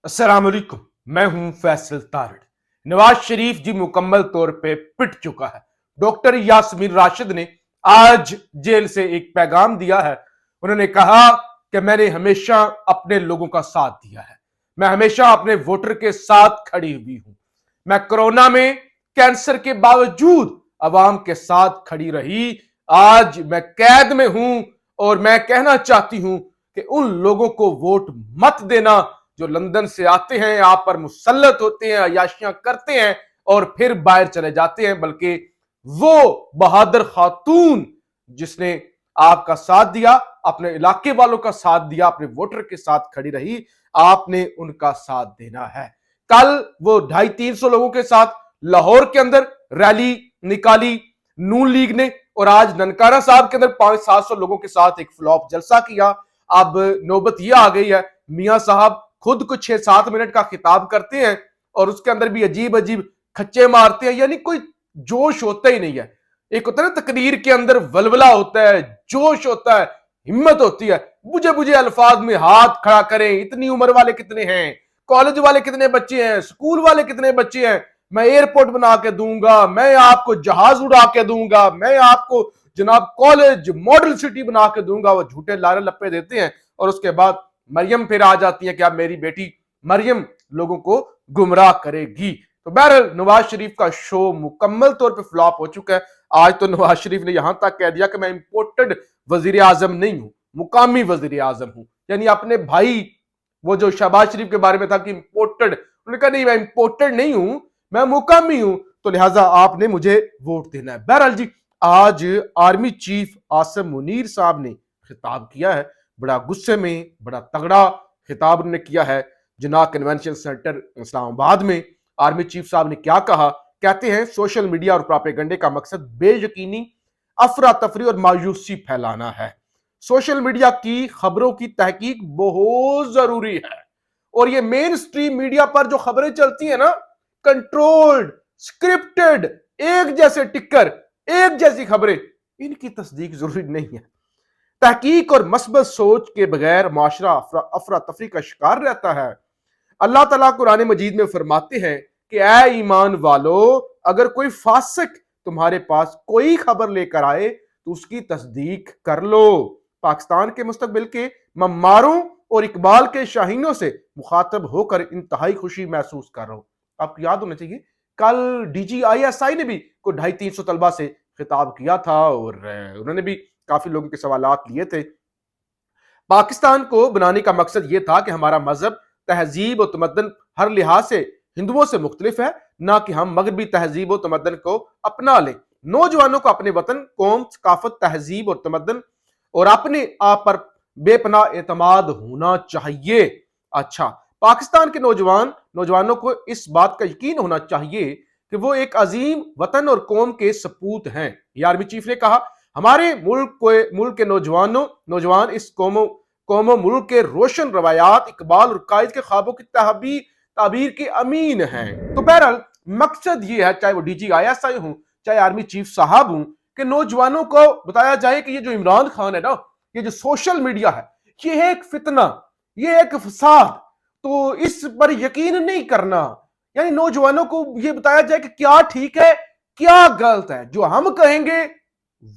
अस्सलाम वालेकुम। मैं हूं फैसल तारड़। नवाज शरीफ जी मुकम्मल तौर पे पिट चुका है। डॉक्टर यास्मीन राशिद ने आज जेल से एक पैगाम दिया है। उन्होंने कहा कि मैंने हमेशा अपने लोगों का साथ दिया है, मैं हमेशा अपने वोटर के साथ खड़ी हुई हूं। मैं कोरोना में कैंसर के बावजूद अवाम के साथ खड़ी रही। आज मैं कैद में हूं और मैं कहना चाहती हूं कि उन लोगों को वोट मत देना जो लंदन से आते हैं, आप पर मुसल्लत होते हैं, अयाशियां करते हैं और फिर बाहर चले जाते हैं। बल्कि वो बहादुर खातून जिसने आपका साथ दिया, अपने इलाके वालों का साथ दिया, अपने वोटर के साथ खड़ी रही, आपने उनका साथ देना है। कल वो 250-300 लोगों के साथ लाहौर के अंदर रैली निकाली नून लीग ने, और आज ननकाना साहब के अंदर 500-700 लोगों के साथ एक फ्लॉप जलसा किया। अब नौबत यह आ गई है, मियां साहब खुद को 6-7 मिनट का खिताब करते हैं और उसके अंदर भी अजीब अजीब खच्चे मारते हैं, यानी कोई जोश होता ही नहीं है। एक होता है ना तकरीर के अंदर वलवला होता है, जोश होता है, हिम्मत होती है, बुझे बुझे अल्फाज में हाथ खड़ा करें। इतनी उम्र वाले कितने हैं, कॉलेज वाले कितने बच्चे हैं, स्कूल वाले कितने बच्चे हैं, मैं एयरपोर्ट बना के दूंगा, मैं आपको जहाज उड़ा के दूंगा, मैं आपको जनाब कॉलेज मॉडल सिटी बना के दूंगा। वो झूठे लारे लप्पे देते हैं और उसके बाद मरियम फिर आ जाती है कि अब मेरी बेटी मरियम लोगों को गुमराह करेगी। तो बहरहाल नवाज शरीफ का शो मुकम्मल तौर पे फ्लॉप हो चुका है। आज तो नवाज शरीफ ने यहां तक कह दिया कि मैं इंपोर्टेड वजीर आजम नहीं हूं, मुकामी वजीर आजम हूं। यानी अपने भाई वो जो शहबाज शरीफ के बारे में था कि इंपोर्टेड, उन्होंने कहा नहीं मैं इंपोर्टेड नहीं हूं, मैं मुकामी हूं, तो लिहाजा आपने मुझे वोट देना है। बहरहाल जी, आज आर्मी चीफ आसिम मुनीर साहब ने खिताब किया है, बड़ा गुस्से में बड़ा तगड़ा खिताब उन्होंने किया है जिन्ना कन्वेंशन सेंटर इस्लामाबाद में। आर्मी चीफ साहब ने क्या कहा, कहते हैं सोशल मीडिया और प्रोपेगेंडे का मकसद बेयकीनी, अफरा तफरी और मायूसी फैलाना है। सोशल मीडिया की खबरों की तहकीक बहुत जरूरी है, और ये मेन स्ट्रीम मीडिया पर जो खबरें चलती है ना, कंट्रोल्ड, स्क्रिप्टेड, एक जैसे टिक्कर, एक जैसी खबरें, इनकी तस्दीक जरूरी नहीं है। तहकीक और मस्बत सोच के बगैर माशरा अफरा तफरी का शिकार रहता है। अल्लाह ताला कुरान मजीद में फरमाते हैं कि ऐ ईमान वालो, अगर कोई फासिक तुम्हारे पास कोई खबर लेकर आए तो उसकी तस्दीक कर लो। पाकिस्तान के मुस्तकबिल के मम्मारों और इकबाल के शाहीनों से मुखातब होकर इंतहाई खुशी महसूस कर रहा हूं। आपको याद होना चाहिए कल DGISI ने भी कोई 250-300 तलबा से खिताब किया था और उन्होंने भी काफी लोगों के सवालात लिए थे। पाकिस्तान को बनाने का मकसद यह था कि हमारा मजहब, तहजीब और तमद्दन हर लिहाज से हिंदुओं से मुख्तलिफ है, ना कि हम मगरबी तहजीब और तमद्दन को अपना लें। नौजवानों को अपने वतन, कौम, सकाफत, तहजीब और तमद्दन और अपने आप पर बेपना एतमाद होना चाहिए। अच्छा, पाकिस्तान के नौजवानों को इस बात का यकीन होना चाहिए कि वो एक अजीम वतन और कौम के सपूत हैं। ये आर्मी चीफ ने कहा, हमारे मुल्क के नौजवान इस कौमो मुल्क के रोशन रवायात, इकबाल और कायद के ख्वाबों की ताबीर के अमीन हैं। तो बहरहाल मकसद ये है, चाहे वो DGISI हूं, चाहे आर्मी चीफ साहब हूं, कि नौजवानों को बताया जाए कि ये जो इमरान खान है ना, ये जो सोशल मीडिया है, ये है एक फितना, ये है एक फसाद, तो इस पर यकीन नहीं करना। यानी नौजवानों को ये बताया जाए कि क्या ठीक है क्या गलत है, जो हम कहेंगे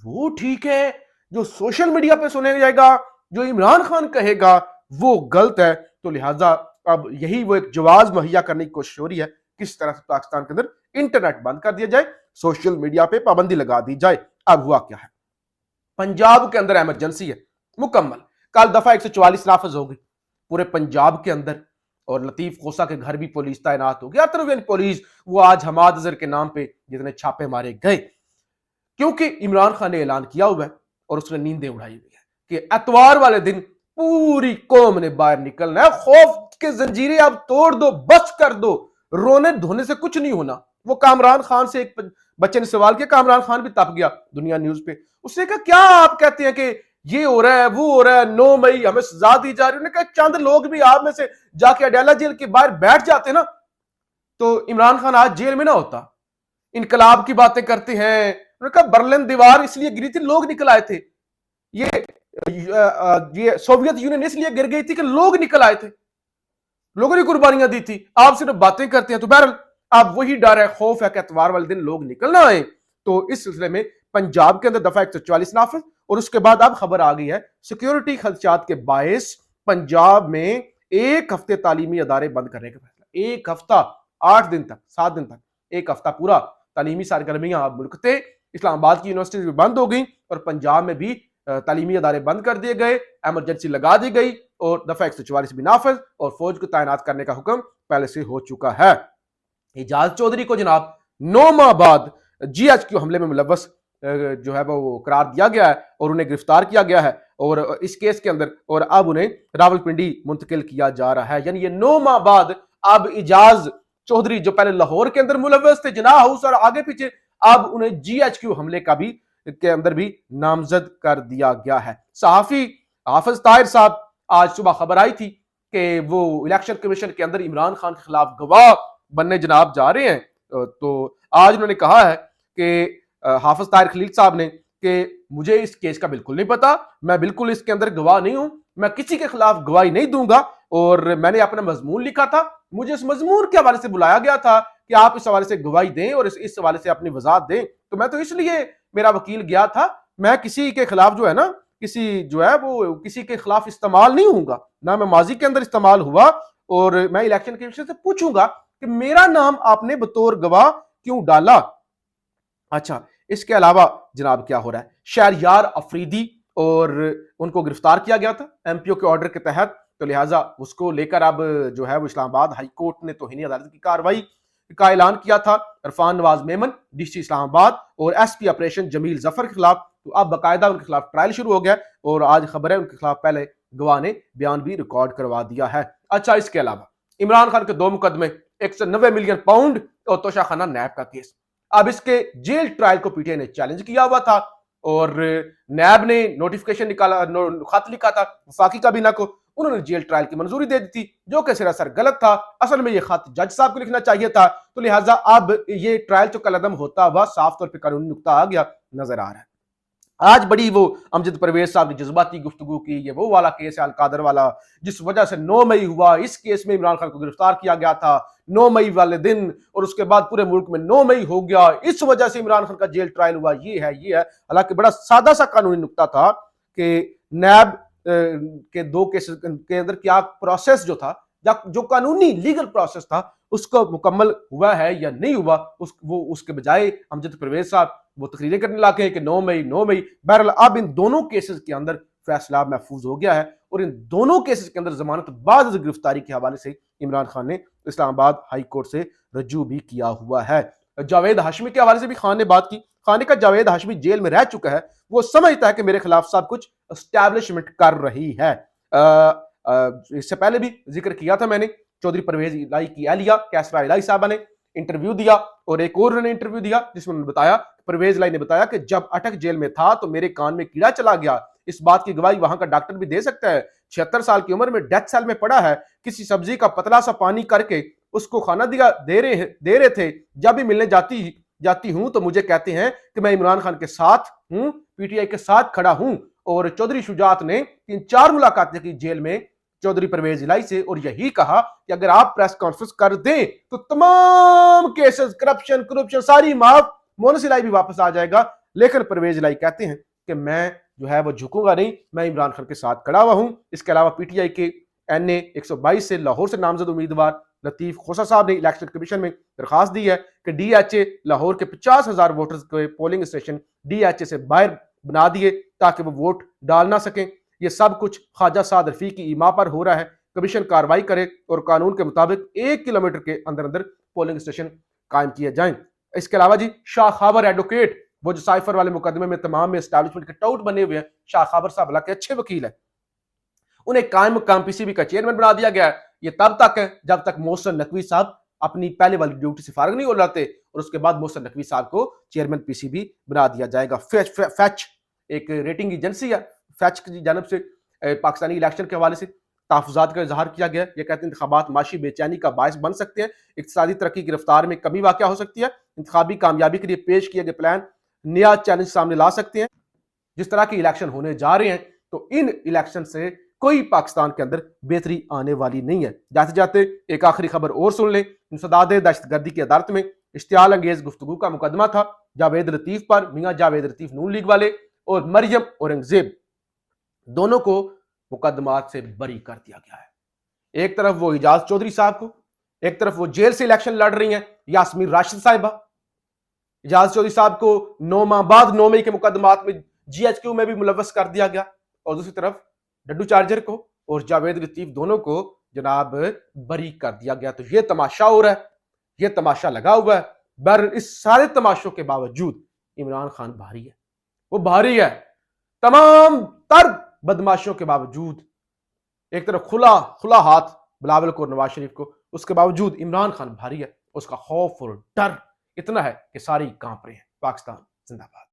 वो ठीक है, जो सोशल मीडिया पे सुना जाएगा, जो इमरान खान कहेगा वो गलत है। तो लिहाजा अब यही वो एक जवाब मुहैया करने की कोशिश हो रही है, किस तरह से पाकिस्तान के अंदर इंटरनेट बंद कर दिया जाए, सोशल मीडिया पे पाबंदी लगा दी जाए। अब हुआ क्या है, पंजाब के अंदर इमरजेंसी है मुकम्मल। कल दफा 144 नाफज हो गई पूरे पंजाब के अंदर, और लतीफ खोसा के घर भी पुलिस तैनात हो गया। पुलिस वो आज हमाद अजहर के नाम पे जितने छापे मारे गए, क्योंकि इमरान खान ने ऐलान किया हुआ है और उसने नींदें उड़ाई हुई है कि एतवार वाले दिन पूरी कौम ने बाहर निकलना है, खौफ के जंजीरें अब तोड़ दो, बस कर दो, रोने धोने से कुछ नहीं होना। वो कामरान खान से एक बच्चे ने सवाल किया, कामरान खान भी तप गया दुनिया न्यूज पे। उसने कहा क्या आप कहते हैं कि ये हो रहा है वो हो रहा है, 9 मई हमें सजा दी जा रही है। उन्होंने कहा चंद लोग भी आप में से जाके अडाला जेल के बाहर बैठ जाते ना, तो इमरान खान आज जेल में ना होता। इनकलाब की बातें करते हैं, उन्होंने कहा बर्लिन दीवार इसलिए गिरी थी लोग निकल आए थे, ये सोवियत यूनियन इसलिए गिर गई थी कि लोग निकल आए थे। लोगों ने कुर्बानियां दी थी, आप सिर्फ बातें करते हैं। तो बहरहाल अब वही डर है, खौफ है कि एतवार वाले दिन लोग निकल ना आए। तो इस सिलसिले में पंजाब के अंदर दफा 144 नाफिज, और उसके बाद अब खबर आ गई है सिक्योरिटी खदशात के बायस पंजाब में एक हफ्ते तालीमी अदारे बंद करने का फैसला। एक हफ्ता, 8 दिन तक, 7 दिन तक, एक हफ्ता पूरा तालीमी सरगर्मियां मुल्क थे। इस्लामाबाद की यूनिवर्सिटीज भी बंद हो गई और पंजाब में भी तालीमी अदारे बंद कर दिए गए, एमरजेंसी लगा दी गई और दफा 144 भी नाफिज और फौज को तैनात करने का हुक्म पहले से हो चुका है। एजाज चौधरी को जनाब 9 माह बाद GHQ हमले में मुलव्वस जो है वो करार दिया गया है और उन्हें गिरफ्तार किया गया है और इस केस के अंदर, और अब उन्हें रावलपिंडी मुंतकिल किया जा रहा है। यानी ये 9 माह बाद अब एजाज चौधरी जो पहले लाहौर के अंदर मुलव्वस थे जिनाह हाउस और आगे पीछे, अब उन्हें GHQ हमले का भी के अंदर भी नामजद कर दिया गया है। सहाफी हाफिज ताहिर साहब, आज सुबह खबर आई थी कि वो इलेक्शन कमीशन के अंदर इमरान खान के खिलाफ गवाह बनने जनाब जा रहे हैं। तो आज उन्होंने कहा है कि हाफिज ताहिर खलील साहब ने कि मुझे इस केस का बिल्कुल नहीं पता, मैं बिल्कुल इसके अंदर गवाह नहीं हूं, मैं किसी के खिलाफ गवाही नहीं दूंगा और मैंने अपना मजमून लिखा था, मुझे इस मजमून के हवाले से बुलाया गया था कि आप इस हवाले से गवाही दें और इस हवाले से अपनी वजाहत दें। तो मैं तो इसलिए मेरा वकील गया था, मैं किसी के खिलाफ जो है ना, किसी जो है वो किसी के खिलाफ इस्तेमाल नहीं होऊंगा, ना मैं माजी के अंदर इस्तेमाल हुआ, और मैं इलेक्शन कमीशन से पूछूंगा कि मेरा नाम आपने बतौर गवाह क्यों डाला। अच्छा, इसके अलावा जनाब क्या हो रहा है, शहरयार अफरीदी और उनको गिरफ्तार किया गया था MPO के ऑर्डर के तहत, तो लिहाजा उसको लेकर अब जो है वो इस्लामाबाद हाई कोर्ट ने तौहीनी अदालत की कार्रवाई का ऐलान किया था। इरफान नवाज मेमन DC इस्लामाबाद और SP ऑपरेशन जमील जफर के खिलाफ, तो अब बाकायदा उनके खिलाफ ट्रायल शुरू हो गया और आज खबर है उनके खिलाफ पहले गवाह ने बयान भी रिकॉर्ड करवा दिया है। अच्छा, इसके अलावा इमरान खान के 2 मुकदमे, 190 मिलियन पाउंड और तोशाखाना नैब का केस। अब इसके जेल ट्रायल को PTI ने चैलेंज किया हुआ था और नैब ने नोटिफिकेशन निकाला, खत लिखा था वफाकी काबीना को, उन्होंने जेल ट्रायल की मंजूरी दे दी थी, जो कि सरासर गलत था। असल में यह खत जज साहब को लिखना चाहिए था। तो लिहाजा अब ये ट्रायल जो कलअदम होता हुआ साफ तौर पर कानूनी नुक्ता आ गया नजर आ रहा है। आज बड़ी वो अमजद परवेज साहब ने जज्बाती गुफ्तगू की, ये वो वाला केस है अलकादर वाला जिस वजह से 9 मई हुआ, इस केस में इमरान खान को गिरफ्तार किया गया था 9 मई वाले दिन और उसके बाद पूरे मुल्क में 9 मई हो गया, इस वजह से इमरान खान का जेल ट्रायल हुआ, ये है। हालांकि बड़ा सादा सा कानूनी नुक्ता था कि नैब के 2 केस के अंदर क्या प्रोसेस जो था, जो कानूनी लीगल प्रोसेस था, उसको मुकम्मल हुआ है या नहीं हुआ, उसके बजाय अमजद परवेज साहब वो तकरीरें करने लगे कि 9 मई। बहरहाल अब इन दोनों केसेस के अंदर फैसला महफूज हो गया है और इन दोनों केसेस के अंदर जमानत बाद गिरफ्तारी के हवाले से इमरान खान ने इस्लामाबाद हाई कोर्ट से रजू भी किया हुआ है। जावेद हाशमी के हवाले से भी खान ने बात की। खान का जावेद हाशमी जेल में रह चुका है, वो समझता है कि मेरे खिलाफ सब कुछ एस्टैब्लिशमेंट कर रही है। इससे पहले भी जिक्र किया था मैंने, चौधरी परवेज इलाही की एहलिया कैसरा इलाही साहबा ने इंटरव्यू दिया और एक और उन्होंने इंटरव्यू दिया जिसमें उन्होंने बताया, परवेज इलाही ने बताया कि जब अटक जेल में था तो मेरे कान में कीड़ा चला गया। इस बात की गवाही वहां का डॉक्टर भी दे सकता है। 76 साल की उम्र में डेथ सेल में पड़ा है, किसी सब्जी का पतला सा पानी करके उसको खाना दे रहे थे। जब भी मिलने जाती हूं तो मुझे कहते हैं कि मैं इमरान खान के साथ हूं, PTI के साथ खड़ा हूं। और चौधरी शुजात ने 3-4 मुलाकातें की जेल में चौधरी परवेज इलाही से और यही कहा कि अगर आप प्रेस कॉन्फ्रेंस कर दें तो तमाम केसेस, करप्शन सारी माफ, मोनस इलाही भी वापस आ जाएगा। लेकिन परवेज इलाही कहते हैं कि मैं जो है वो झुकूंगा नहीं, मैं इमरान खान के साथ खड़ा हुआ हूं। इसके अलावा PTI के NA 122 से लाहौर से नामजद उम्मीदवार लतीफ खोसा साहब ने इलेक्शन कमीशन में दरखास्त दी है कि DHA लाहौर के 50,000 वोटर्स के पोलिंग स्टेशन DHA से बाहर बना दिए ताकि वो वोट डाल ना सकें। ये सब कुछ ख्वाजा साद रफी की ईमा पर हो रहा है। कमीशन कार्रवाई करे और कानून के मुताबिक 1 किलोमीटर के अंदर अंदर पोलिंग स्टेशन कायम किए जाएं। इसके अलावा जी शाह खाबर एडवोकेट, वो जो साइफर वाले मुकदमे में तमाम में एस्टैब्लिशमेंट के टाउट बने हुए हैं, शाह खाबर साहब अल्लाह के अच्छे वकील है, उन्हें कायम मकाम PCB का चेयरमैन बना दिया गया है। ये तब तक है जब तक मोहसिन नकवी साहब अपनी पहले वाली ड्यूटी से फारिग नहीं हो जाते और उसके बाद मोहसिन नकवी साहब को चेयरमैन PCB बना दिया जाएगा। फैच एक रेटिंग एजेंसी है, फैच की जानब से पाकिस्तानी इलेक्शन के हवाले से तहफ़्फ़ुज़ात का इजहार किया गया। ये कहते हैं इंतखाबात माशी बेचैनी का बायस बन सकते हैं, इक़्तिसादी तरक्की की रफ्तार में कमी वाक़या हो सकती है, इंतखाबी कामयाबी के लिए पेश किए गए प्लान नया चैलेंज सामने ला सकते हैं। जिस तरह के इलेक्शन होने जा रहे हैं तो इन इलेक्शन से کوئی پاکستان کے اندر بہتری آنے والی نہیں ہے۔ جاتے جاتے ایک آخری خبر اور سن لیں۔ انسداد دہشت گردی کی عدالت میں اشتعال انگیز گفتگو کا مقدمہ تھا جاوید لطیف پر۔ میاں جاوید لطیف نون لیگ والے اور مریم اورنگزیب دونوں کو مقدمات سے بری کر دیا گیا ہے۔ ایک طرف وہ اعجاز چودھری صاحب کو، ایک طرف وہ جیل سے الیکشن لڑ رہی ہیں یاسمین راشد صاحبہ۔ اعجاز چودھری صاحب کو 9 ماہ بعد 9 مئی کے مقدمات میں جی ایچ کیو میں بھی ملوث کر دیا گیا، اور دوسری طرف ڈڈو چارجر کو اور جاوید لطیف دونوں کو جناب بری کر دیا گیا۔ تو یہ تماشا ہو رہا ہے، یہ تماشا لگا ہوا ہے۔ بہرحال اس سارے تماشوں کے باوجود عمران خان بھاری ہے، وہ بھاری ہے۔ تمام تر بدماشوں کے باوجود، ایک طرف کھلا ہاتھ بلاول کو اور نواز شریف کو، اس کے باوجود عمران خان بھاری ہے۔ اس کا خوف اور ڈر اتنا ہے کہ سارے کانپ رہے ہیں۔ پاکستان زندہ باد۔